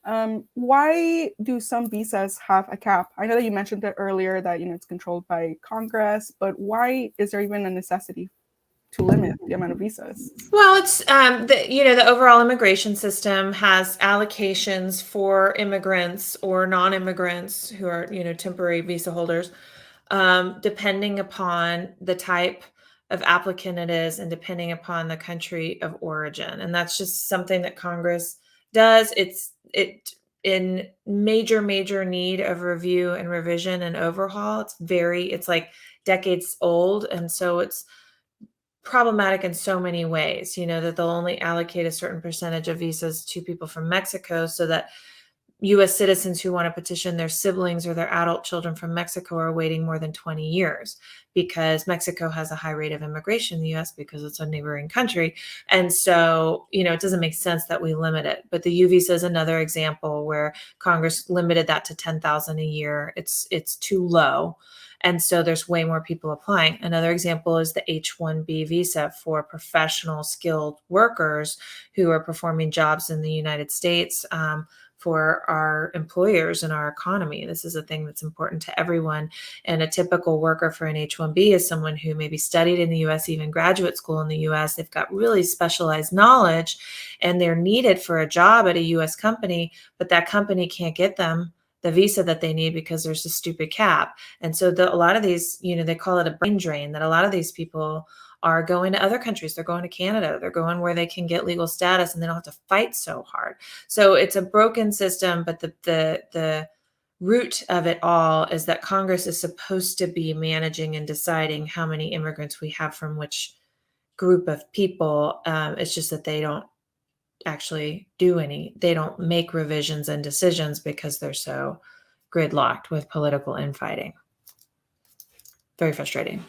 Why do some visas have a cap? I know that you mentioned it earlier that it's controlled by Congress, but why is there even a necessity to limit the amount of visas? Well, it's the overall immigration system has allocations for immigrants or non-immigrants who are temporary visa holders, depending upon the type of applicant it is and depending upon the country of origin. And that's just something that Congress does. It's in major need of review and revision and overhaul. It's like decades old, and so it's problematic in so many ways, that they'll only allocate a certain percentage of visas to people from Mexico so that U.S. citizens who want to petition their siblings or their adult children from Mexico are waiting more than 20 years because Mexico has a high rate of immigration in the U.S. because it's a neighboring country. And so, it doesn't make sense that we limit it. But the U visa is another example where Congress limited that to 10,000 a year. It's too low. And so there's way more people applying. Another example is the H-1B visa for professional skilled workers who are performing jobs in the United States, for our employers and our economy. This is a thing that's important to everyone. And a typical worker for an H-1B is someone who maybe studied in the U.S., even graduate school in the U.S. They've got really specialized knowledge and they're needed for a job at a U.S. company, but that company can't get them the visa that they need because there's a stupid cap. And so a lot of these, they call it a brain drain, that a lot of these people are going to other countries. They're going to Canada. They're going where they can get legal status and they don't have to fight so hard. So it's a broken system, but the root of it all is that Congress is supposed to be managing and deciding how many immigrants we have from which group of people. It's just that they don't actually they don't make revisions and decisions because they're so gridlocked with political infighting. Very frustrating.